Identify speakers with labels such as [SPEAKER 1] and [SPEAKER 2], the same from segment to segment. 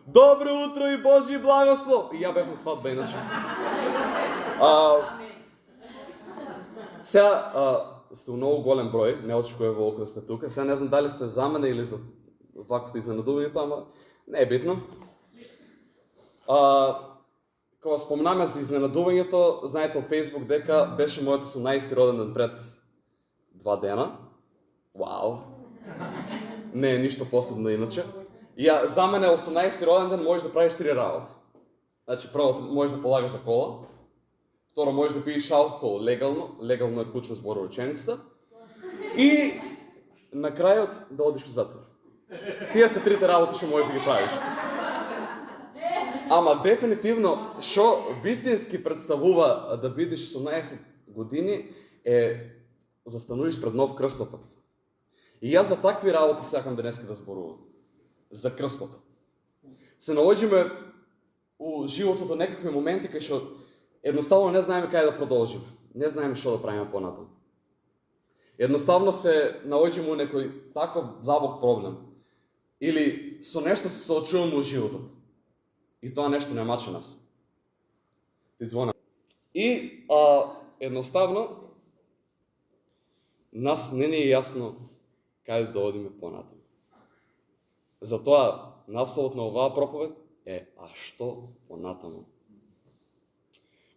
[SPEAKER 1] Добро утро и Божи благослов! И ја бев на сватба иначе. Сега сте у многу голем број, не очекував волку да сте тука. Сега не знам дали сте за мене или за ваквото изненадувањето, ама не е битно. Кога спомнаме за изненадувањето, знаете од Facebook дека беше мојот 18-ти роден ден пред 2 дена. Вау! Не е ништо посебно иначе. И за мене 18-ти роден ден можеш да правиш 3 работи. Значи, прво можеш да полагаш за кола, второ можеш да пиеш алкохол легално е клучен збор во реченицата, и на крајот да одиш во затвор. Тие се трите работи што можеш да ги правиш. Ама дефинитивно, што вистински представува да бидеш 18 години е застануваш пред нов крстопат. И јас за такви работи сакам денеска да зборувам. За крстопат. Се наоѓаме у животот од некакви моменти кај што едноставно не знаеме каде да продолжиме. Не знаеме што да правиме понатаму. Едноставно се наоѓаме у некој таков длабок проблем. Или со нешто се соочуваме у животот. И тоа нешто не маче нас. Ти звона. И едноставно нас не ни е јасно каде да одиме понатаму. Затоа насловот на оваа проповед е а што понатаму?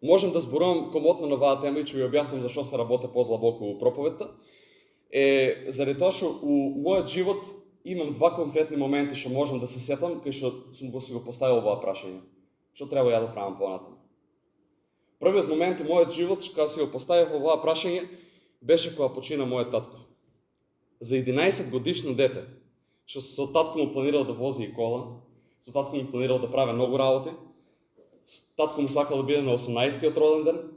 [SPEAKER 1] Можам да зборувам комотно на оваа тема и ќе ви објаснам зашто се работи подлабоко во проповедта. Заради тоа што у мојот живот имам два конкретни моменти што можам да се сетам кај што сум си го поставил оваа прашање. Што треба ја да правам понатаму? Првиот момент во мојот живот кога си го поставив оваа прашање беше кога почина мојот татко. За 11 годишно дете, што со татко му планирал да вози и кола, со татко му планирал да прави многу работи, татко му сакал да биде на 18-тиот роден ден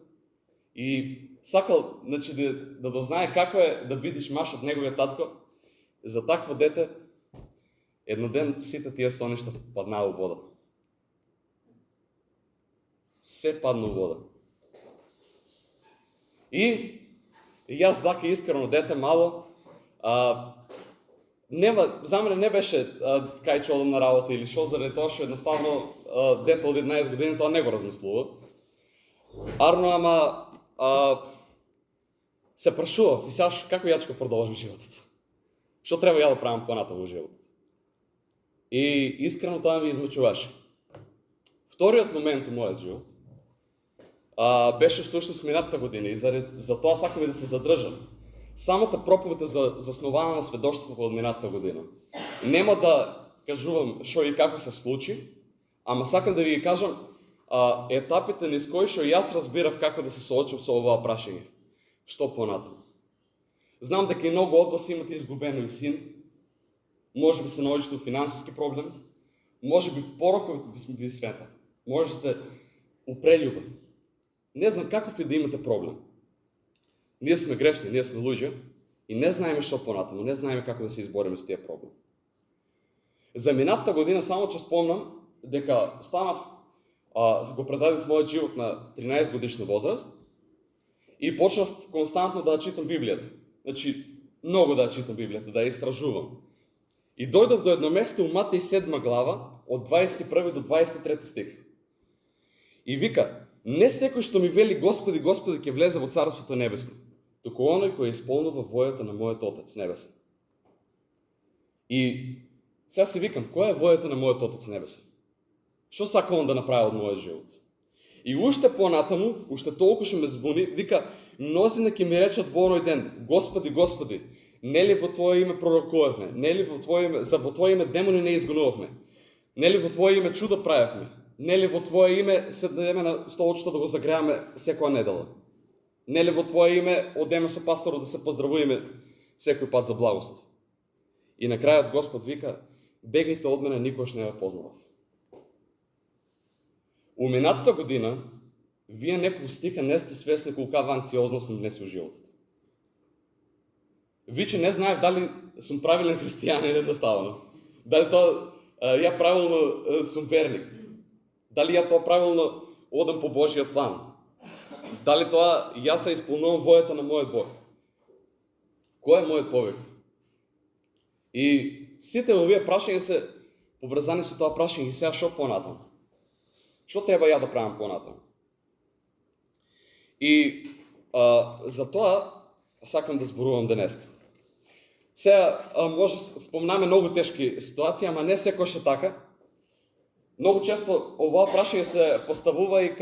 [SPEAKER 1] и сакал, значи, да дознае како е да бидеш маш од неговиот татко. За такво дете, еден ден сите тие соништа паднаа во вода. Се падна во вода. И јас дака искрено дете мало, за мене не беше кај ќе одам на работа или шо, заради тоа што едноставно дете од 11 години тоа не го размислува. Арно, ама се прашував и сега како ја ќе продолжам животот. Што треба ја да правам понатаму во животот? И искрено тоа ми измучуваше. Вториот момент во мојот живот беше всушност минатата година и за тоа сакам и да се задржам. Самата проповед е заснувана на сведоштвото од минатата година. Нема да кажувам што и како се случи, ама сакам да ви ги кажам етапите низ кои што јас разбирав како да се соочам со оваа прашање. Што понатаму? Знам дека и многу од вас имате изгубено и син, може би се наоѓате у финансиски проблем, може би порокот ви света, може сте у прелюба. Не знам каков и да имате проблем. Ние сме грешни, ние сме луѓе и не знаеме што понатаму, не знаеме како да се избориме со тие проблеми. За минатата година само ќе спомнам дека станав, го предадив мојот живот на 13 годишна возраст и почнав константно да читам Библијата. Значи, многу да читам Библијата, да ја истражувам. И дојдов до едно место у Матеј 7 глава, од 21 до 23 стих. И вика, не секој што ми вели Господи, Господи, ќе влезе во Царството небесно, туку оној кој исполнува војата на мојот Отец небесен. И сега си викам, која е војата на мојот Отец небесен? Што сака он да направи од мојот живот? И уште понатаму, уште толку што ме збуни, вика, мнозина ќе ми речат во оној ден, Господи, Господи, нели во Твое име пророкувавме, нели во Твое име демони не изгонувавме, нели во Твое име чуда правевме, нели во Твое име седеме на столчето да го загреаме секоја недела, нели во Твое име одеме со пасторот да се поздравуваме секој пат за благослов. И на крајот Господ вика, бегајте од мене, никош не ве познавав. У минатата година, вие неколку стиха не сте свесни колкава анксиозност ми внеси во животот. Виче не знаев дали сум правилен христијанин едноставно. Дали тоа ја правилно сум верник. Дали ја тоа правилно одам по Божиот план. Дали тоа јас се исполнувам војата на мојот Бог. Кој е мојот повик? И сите овие прашања се поврзани со тоа прашање и сега што понатаму? Што треба ја да правам понатаму? И за тоа сакам да зборувам денеска. Сега може спомнаме многу тешки ситуации, ама не секогаш е така. Многу често оваа прашање се поставува и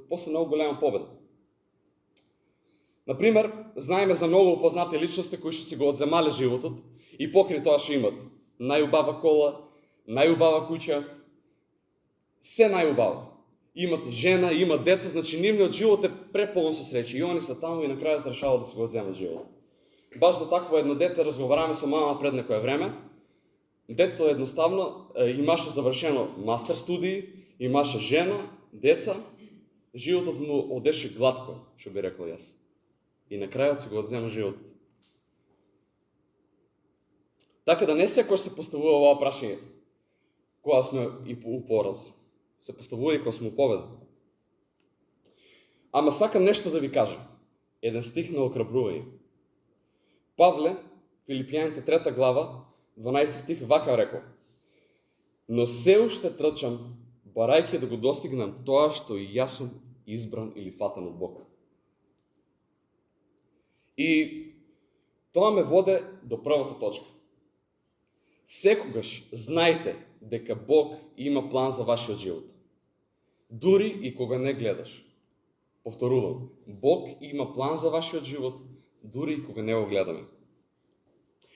[SPEAKER 1] после многу голема победа. Например, знаеме за многу познати личности кои што си го одземале животот и покрај тоа што имат најубава кола, најубава куќа, се најубаво. Имат жена, имат деца, значи нивниот живот е преполн со среќа и они се таму и на крајот решаваат да си го одземат животот. Баш за такво едно дете разговараме со мама пред некое време. Детето едноставно имаше завршено мастер студии, имаше жена, деца, животот му одеше глатко, што би рекол јас. И на крајот си го одзема животот. Така да не секој се поставува оваа прашање кога сме и у пораз. Се поставува и кога сме у победа. Ама сакам нешто да ви кажам. Еден стих на охрабрување. Павле, Филипијаните 3 глава, 12 стих, вака рекол: но се уште трчам, барајќи да го достигнам тоа што и јас сум избран или фатен од Бог. И тоа ме воде до првата точка. Секогаш знајте дека Бог има план за вашиот живот. Дури и кога не гледаш. Повторувам, Бог има план за вашиот живот, дури и кога не го гледаме.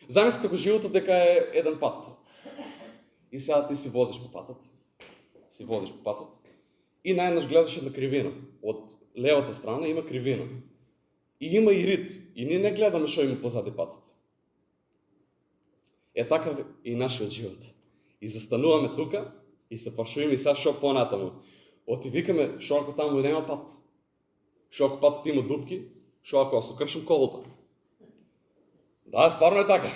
[SPEAKER 1] Замислете го животот дека е еден пат. И сега ти си возиш по патот. И најнаш гледаш една кривина. Од левата страна има кривина. И има и рид. И ние не гледаме што има позади патот. Е така и нашиот живот. И застануваме тука и се прашуваме и сега што понатаму. Оти викаме што ако таму нема пат. Што ако патот има дупки, што ако се кршим колото. Да, стварно е така.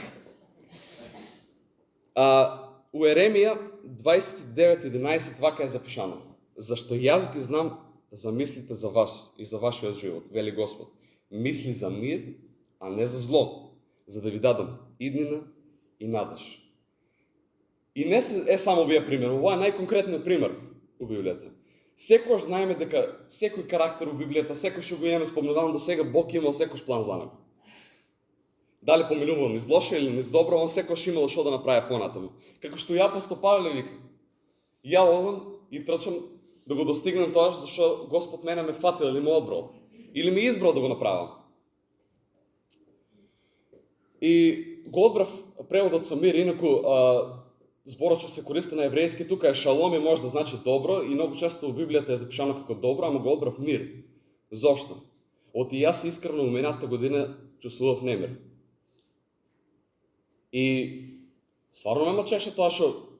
[SPEAKER 1] У Еремија 29:11 вака е запишано: зашто јас ги знам за мислите за вас и за вашиот живот, вели Господ. Мисли за мир, а не за зло, за да ви дадам иднина и надеж. И не е само овие пример, ова е најконкретниот пример у Библијата. Секогаш знаеме дека секој карактер у Библијата, секој што го имаме спомнувано до сега, Бог имал секој план за него. Дали поминувал низ лошо или низ добро, он секојаш имало што да направи понатаму. Како што ја апостол Павле вика: ја одам и трчам да го достигнам тоа зашто Господ мене ме фатил или ме одбрал, или ме избрал да го направам. И го одбрав преводот со мир, инаку зборот што се користи на еврејски тука е шалом и може да значи добро и многу често во Библијата е запишано како добро, ама го одбрав мир. Зошто? Оти јас искрено у минатата година чувствував немир. И стварно ме мачеше тоа што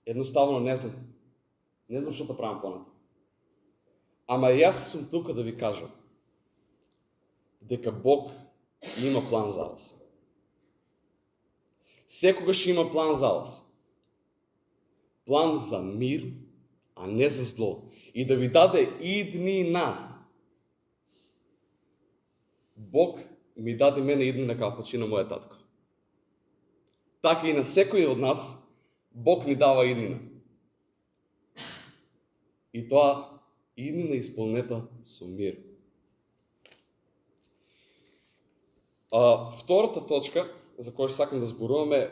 [SPEAKER 1] едноставно не знам што да правам понатаму. Ама јас сум тука да ви кажам дека Бог има план за вас. Секогаш има план за вас. План за мир, а не за зло. И да ви даде иднина. Бог ми даде мене иднина како почина мојот татко. Така и на секој од нас Бог ни дава иднина. И тоа иднина исполнета со мир. Втората точка за која сакам да зборуваме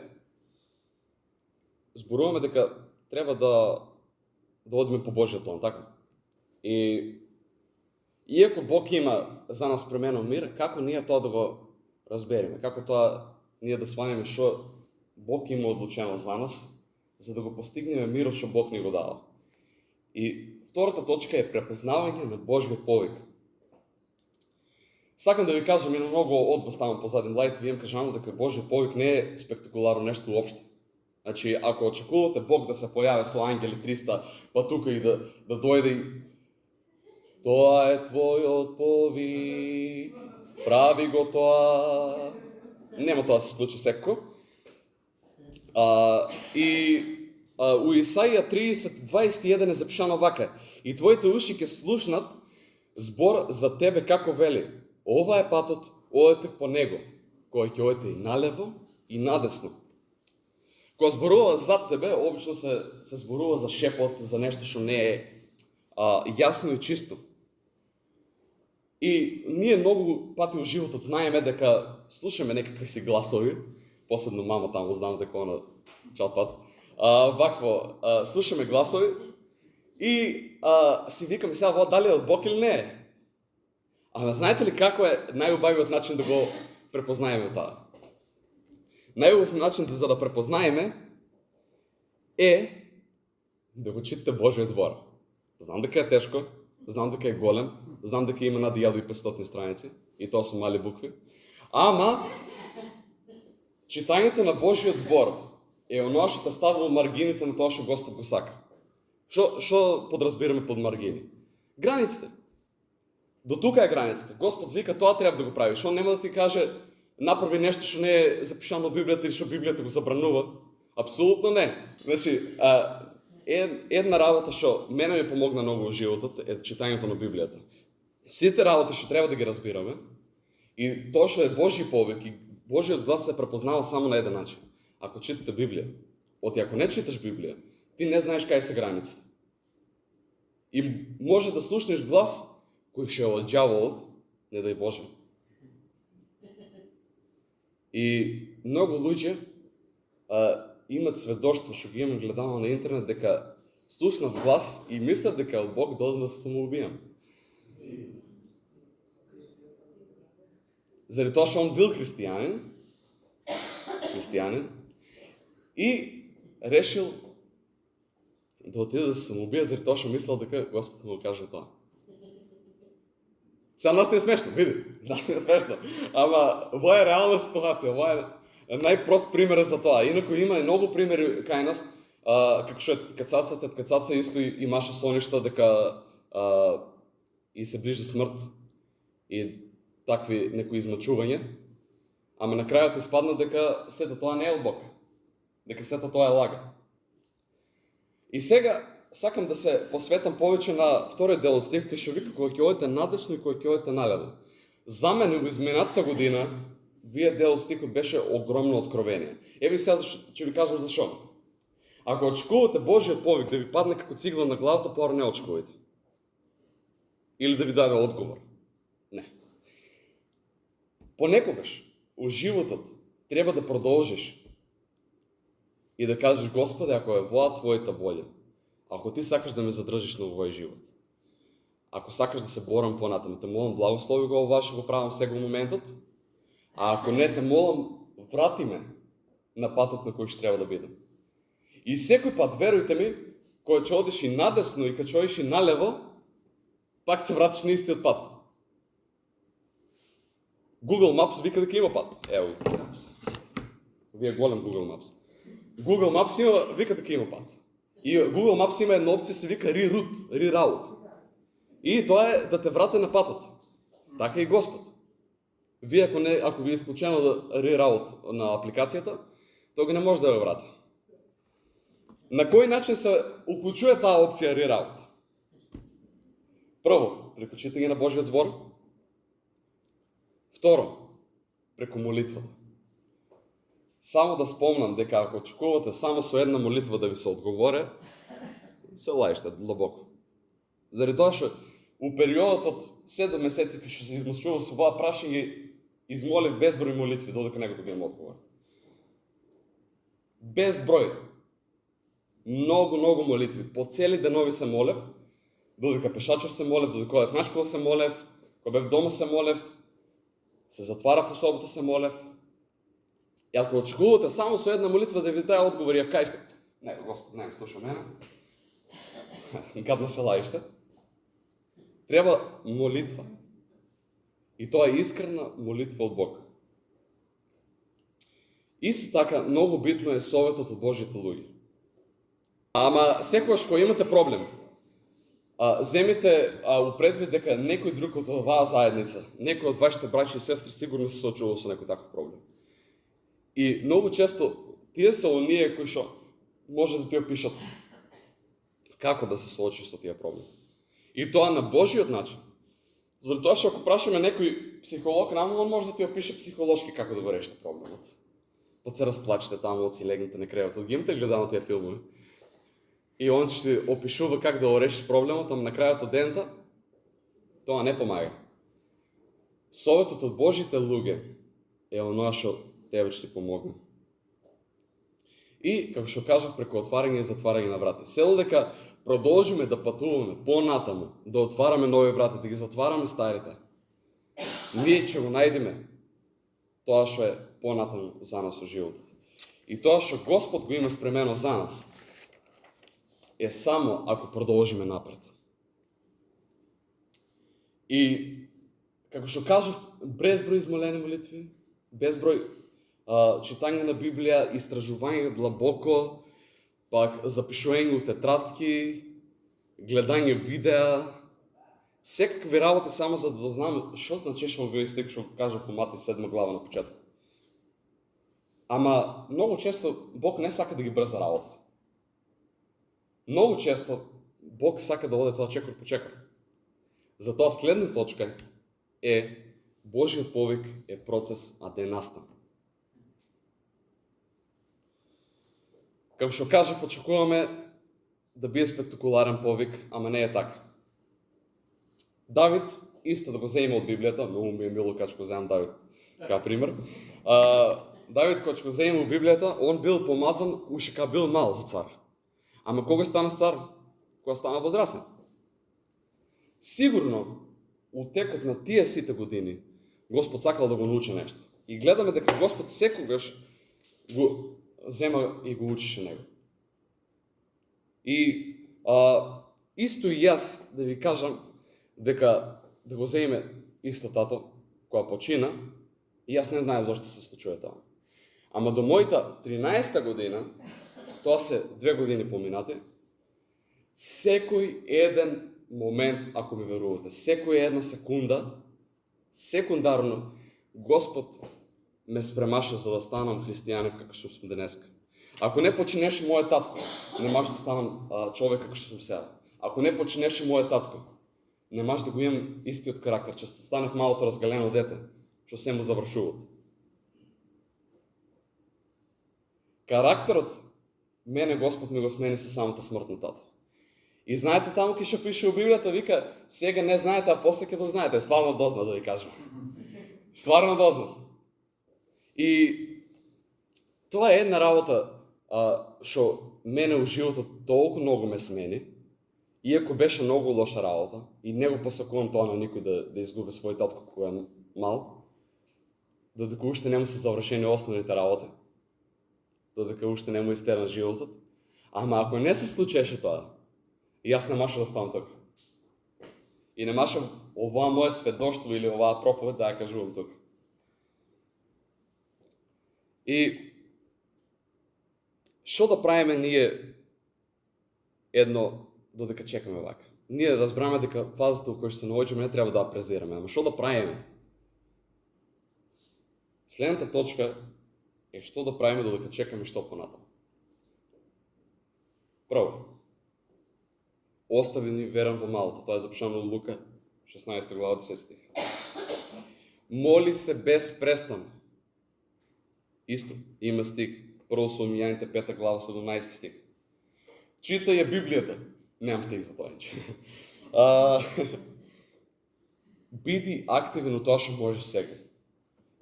[SPEAKER 1] дека треба да одиме по Божјиот план, така? И иако Бог има за нас пременен мир, како ние тоа да го разбереме? Како тоа ние да сванеме што Бог има одлучено за нас, за да го постигнеме мирот што Бог ни го дава? И втората точка е препознавање на Божјиот повик. Сакам да ви кажам и на многу од вас таму позади младите, ви им кажам дека Божјиот повик не е спектакуларно нешто уопште. Значи, ако очекувате Бог да се појави со ангели 300, па тука и да дојде и тоа е твојот повик, прави го тоа. Нема тоа се случи секако. У Исаија 30:21 е запишано вака: и твоите уши ќе слушнат збор за тебе како вели: ова е патот, одете по него, кој ќе одите и налево и надесно. Кога зборува зад тебе, обично се зборува за шепот, за нешто што не е јасно и чисто. И ние многу пати во животот знаеме дека слушаме некакви си гласови, посебно мама таму знам дека она чал пат, вакво, слушаме гласови и си викаме сега ова дали е од Бог или не е. Ама знаете ли како е најубавиот начин да го препознаеме тоа? Најубав начин за да препознаеме е да го читате Божиот збор. Знам дека е тешко, знам дека е голем, знам дека има над 1500 страници и тоа со мали букви, ама читањето на Божиот збор е оноа што те става во маргините на тоа што Господ го сака. Што подразбираме под маргини? Границите. До тука е границата. Господ вика тоа треба да го правиш. Он нема да ти каже направи нешто што не е запишано во Библијата или што Библијата го забранува. Апсолутно не. Значи, една работа што мене ми помогна многу во животот е читањето на Библијата. Сите работи што треба да ги разбираме и тоа што е Божји повик и Божјиот глас се препознава само на еден начин. Ако читате Библија. Оти ако не читаш Библија, ти не знаеш кај се границите. И може да слушнеш глас кој ще е од ѓаволот, не дај Боже. И многу луѓе имат сведоштво, што ги имам гледано на интернет, дека слушнат глас и мислят дека од Бог доден да се самоубијам. Заради тоа што он бил христијанин и решил да отиде да се самоубие заради тоа што мислел дека Господ му каже тоа. Сега нас не е смешно, види, нас не е смешно, ама ова е реална ситуација, ова е најпрост пример за тоа. Инаку има и многу примери кај нас, како што е Кацаца исто имаше соништа дека и се ближи смрт и такви некои измачување, ама на крајот испадна дека сето тоа не е од Бог, дека сето тоа е лага. И сега сакам да се посветам повеќе на вториот дел од стих, кај што вика кога ќе одите надесно и кога ќе одите налево. За мене во изминатата година вие дел од стихот беше огромно откровение. Еве сега ќе ви кажам зашо. Ако очекувате Божиот повик да ви падне како цигла на главата, пора не очекувате. Или да ви даде одговор. Не. Понекогаш во животот треба да продолжиш и да кажеш Господе, ако е воа твојата волја, ако ти сакаш да ме задржиш на овој живот, ако сакаш да се борам понатаму, те молам благослови го ова што го правам сега во моментот, а ако не те молам, врати ме на патот на кој што треба да бидам. И секој пат, верујте ми, кога ќе одиш и надесно и кога ќе одиш и налево, пак се вратиш на истиот пат. Google Maps вика дека има пат. Ево, вие голем Google Maps. Google Maps вика дека има пат. И Google Maps има една опција се вика reroute. И тоа е да те врати на патот. Така и Господ. Вие ако ви е исклучено да reroute на апликацијата, тога не може да ја врати. На кој начин се уклучува таа опција reroute? Прво, преку читање на Божиот збор. Второ, преку молитвата. Само да спомнам дека ако очекувате само со една молитва да ви се одговоре, се лајште длабоко. Заради тоа што у периодот од 7 месеци кога се измачува со оваа прашање, измолив безброј молитви додека не го добиам одговор. Безброј. Многу молитви. По цели денови се молев, додека пешачев се молев, додека одев на школа се молев, кога бев дома се молев, се затварав во собота се молев. И ако очекувате само со една молитва да ви даде одговор, ја кажете, не, Господ не слуша мене, гадно се лајште, треба молитва. И тоа е искрена молитва од Бог. Исто така, многу битно е советот од Божите луѓе. Ама секогаш кога имате проблем, земите упредвид дека некој друг од оваа заедница, некој од вашите браќи и сестри сигурно се соочувал со некој таков проблем. И многу често тие се оние кои што може да ти опишат како да се соочиш со тие проблеми. И тоа на Божиот начин. Заради тоа што ако прашаме некој психолог, он може да ти опише психолошки како да го решите проблемот. па се разплачете таму, си легнете на креветот. Ги имате гледано тие филмови. И он ще опишува как да реши проблемот, ама на крајот од дента тоа не помага. Советот од Божите луѓе е оноа што тебе ќе ти помогне. И, како што кажав, преку отварање и затварање на врати. Се додека продолжиме да патуваме понатаму, да отвараме нови врати, да ги затвараме старите, ние ќе го најдеме тоа што е понатаму за нас во животот. И тоа што Господ го има спремено за нас е само ако продолжиме напред. И, како што кажав, безброј измолени молитви, безброј читање на Библија, истражување длабоко, пак запишување у тетратки, гледање видеа, секакви работи само за да дознам што значеше овој стих што кажав во Матеј 7 глава на почеток. Ама многу често Бог не сака да ги брза работите. Многу често Бог сака да оде тоа чекор по чекор. Затоа следна точка е Божиот повик е процес, а не настан. Како што кажав, очекуваме да биде спектакуларен повик, ама не е така. Давид, исто да го земе од Библијата, многу ми е мило кога ќе го земам Давид, како пример. Давид, кога ќе го земе од Библијата, он бил помазан уште кога бил мал за цар. Ама кога стана цар? Кога стана возрасен. Сигурно, у текот на тие сите години, Господ сакал да го научи нешто. И гледаме дека Господ секогаш го зема и го учише него. И исто и јас да ви кажам дека да го земе исто тато кога почина, и јас не знаев зашто се случува тоа. Ама до мојата 13-та година, тоа се 2 години поминати, секој еден момент, ако ми верувате, секоја една секунда, секундарно, Господ ме спремаше за да станам христијанин како што сум денеска. Ако не починеше мојот татко, не може да станам човек како што сум сега. Ако не починеше мојот татко, не може да го имам истиот карактер, че станав малото разгалено дете, што се му завршуват. Карактерот мене Господ ми го смени со самата смрт на тато. И знаете, таму ки што пише во Библијата, вика, сега не знаете, а после ќе да знаете. Стварно дозна, да ви кажам. Стварно дозна. И тоа е една работа што мене во животот толку многу ме смени, иако беше многу лоша работа, и не го посакувам тоа на никој да изгуби свој татко кога е мал, додека уште нема се завршени основните работи, додека уште нема истеран животот. Ама ако не се случеше тоа, и јас не маше да ставам тука. И не маше оваа моје сведоштво или оваа проповед да ја кажувам тука. И што да правиме ние едно додека чекаме вака? Ние разбраме дека фазата во која се наоѓаме не треба да ја презираме, ама што да правиме? Следната точка е што да правиме додека чекаме што понатаму. Прво, остави ни верен во малото. Тоа е запишано во Лука 16 глава 10 стих. Моли се без престан. Исто, има стих, прво Соломијаните 5 глава 17 стих. Читај ја Библијата. Немам стих за тоа ниче. Биди активен у тоа што можеш сега.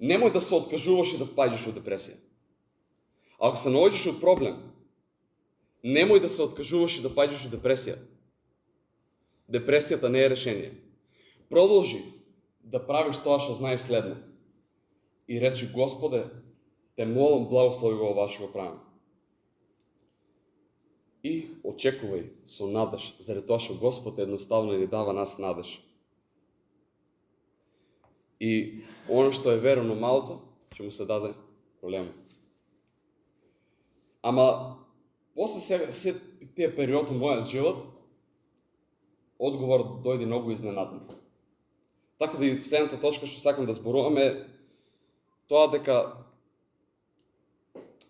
[SPEAKER 1] Немој да се откажуваш и да впаѓаш во депресија. Ако се наоѓаш во проблем, немој да се откажуваш и да паѓаш во депресија. Депресијата не е решение. Продолжи да правиш тоа што знаеш следно. И речи, Господе, те молам, благослови го ова што го правам. И очекувај со надеж, заради тоа што Господ едноставно ни дава нас надеж. И оно што е верено малото, ќе му се даде големо. Ама, после се тие период во мојот живот, одговор дојде многу изненадно. Така да и следната точка што сакам да зборувам е тоа дека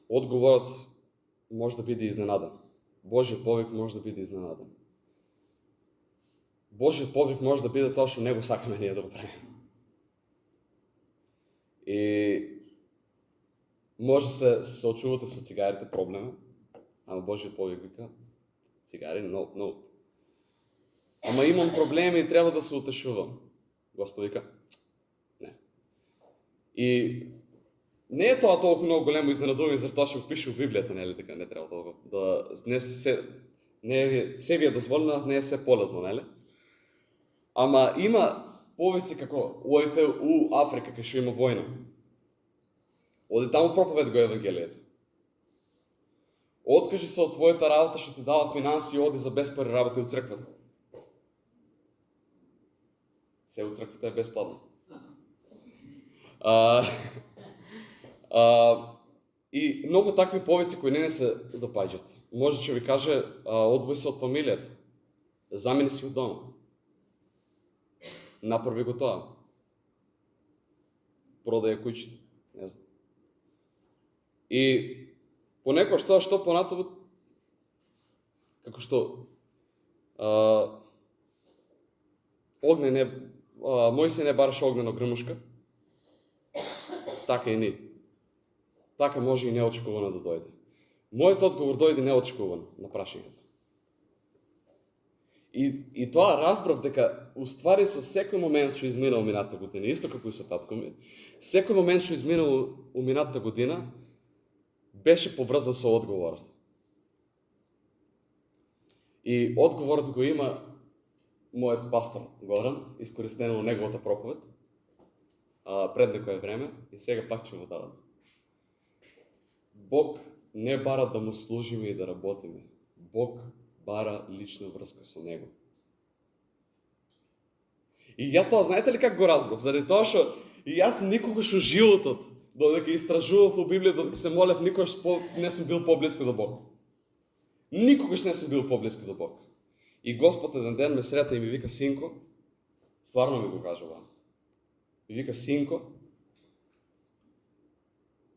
[SPEAKER 1] одговорот може да биде изненаден. Божиот повик може да биде изненаден. Божиот повик може да биде тоа што не го сакаме ние да го правиме. И Може се очувате со цигарите проблема, ама Божиот повик вика, цигари, no. Ама имам проблеми и трябва да се утешувам. Господ вика, не. И не е тоа толку много големо изненадување, заради тоа што го пише во Библијата, нели така, не треба толку да не се ви е дозволено, не е се полезно, нели? Ама има повици како оите у Африка кај што има војна. Оди таму проповед го евангелието. Откажи се од твојата работа што ти дава финанси и оди за беспари работи у црквата. Се у црквата е бесплатно. И многу такви повици кои не се допаѓаат. Може ќе ви каже, одвој се од фамилијата. Замени си од дома. Направи го тоа. Продај куќите. Не знам. И понекогаш тоа што понатаму, како што Мојсей не бараше огнена грмушка, така и ни. Така може и неочекувано да дојде. Мојот одговор дојде неочекувано на прашањето. И тоа разбрав дека уствари со секој момент што изминал минатата година, исто како и со татко ми, секој момент што изминал у минатата година беше поврзан со одговорот. И одговорот го има мојот пастор Горан, искористено во неговата проповед, пред некое време, и сега пак ќе го дадам. Бог не бара да му служиме и да работиме. Бог бара лична врска со него. И ја тоа, знаете ли как го разбрав? Заради тоа што и јас никогаш во животот, додека истражував во Библија, додека се молев, никогаш не сум бил поблиску до Бог. Никогаш не сум бил поблиску до Бог. И Господ еден ден ме сретна и ми вика, синко, стварно ми го кажа ова. Ми вика, синко,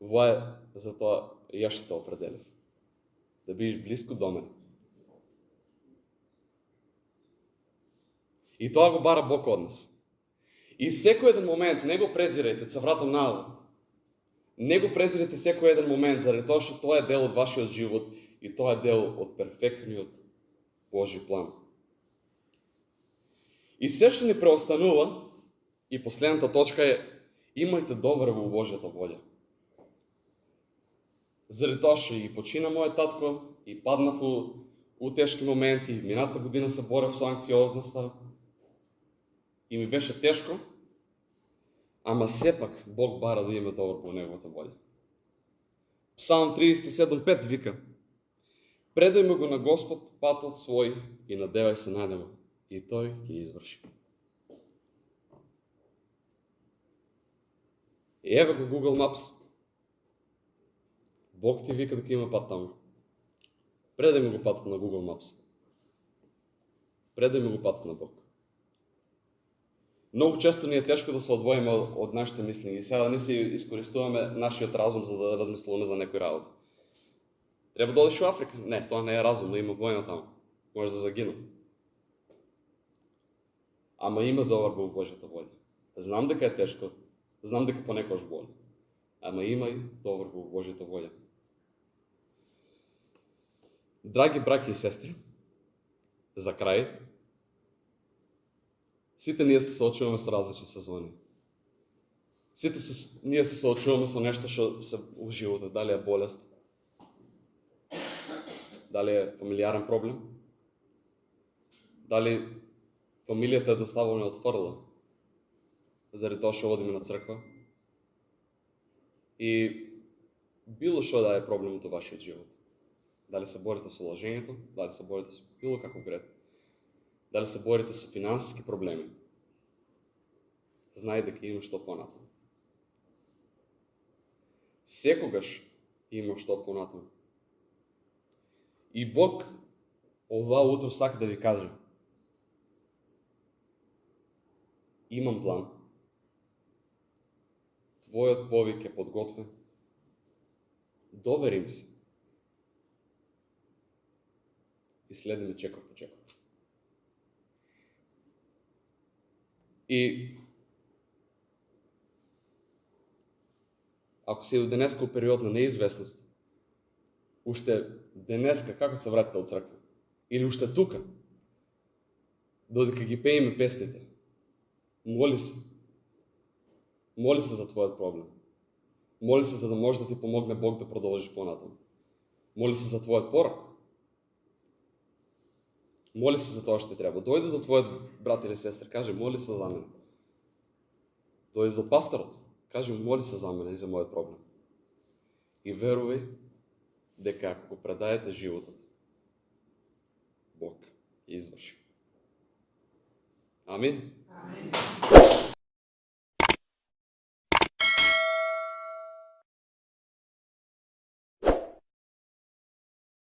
[SPEAKER 1] ова е за тоа јас ще те определив. Да бидеш близко до мене. И тоа го бара Бог од нас. И секој еден момент, не го презирајте, се вратам назад. Не го презирајте секој еден момент, заради тоа што тоа е дел од вашиот живот и тоа е дел од перфектниот Божи план. И се што ни преостанува, и последната точка е, имајте доверба во Божјата волја. Заради тоа што и почина мојот татко, и паднав у тешки моменти, минатата година се борев со анксиозноста, и ми беше тешко, ама сепак Бог бара да има доверба во неговата волја. Псалм 37:5 вика: предај му го на Господ патот свој и надевај се на него, и тој ќе изврши. И ево го Google Maps. Бог ти вика дека има пат таму. Предај му го патот на Google Maps. Предај му го патот на Бог. Многу често ни е тешко да се одвоиме од нашите мислења и сега да не се искористуваме нашиот разум за да размислуваме за некои работи. Треба да одиш во Африка? Не, тоа не е разумно, има војна таму. Може да загина. Ама има доверба во Божјата волја. Знам дека е тешко, знам дека понекогаш боли. Ама имај доверба во Божјата волја. Драги браќи и сестри, за крај, сите ние се соочуваме со различни сезони. Сите ние се соочуваме со нешто што се во животот, дали е болест, дали е фамилијарен проблем, дали фамилијата едноставно не отфрла, заради тоа што одиме на црква, и било што да е проблемот во вашиот живот. Дали се борите со лажењето, дали се борите со било каков грет, дали се борите со финансиски проблеми, знај дека има што понатаму. Секогаш има што понатаму. И Бог ова утро сака да ви каже: имам план. Твојот повик е подготвен. Довери ми се. И следи ме чекор по чекор. И ако си до денеска у период на неизвестност, уште денеска, како се вратите од црква? Или уште тука, додека ги пееме песните, моли се. Моли се за твојот проблем. Моли се за да може да ти помогне Бог да продолжиш понатаму. Моли се за твојот порак. Моли се за тоа што ти треба. Дојди до твојот брат или сестра, каже, моли се за мене. Дојди до пасторот, каже, моли се за мене и за мојот проблем. И верувај дека ако го предаете животот, Бог ја изврши. Амин.
[SPEAKER 2] Амин.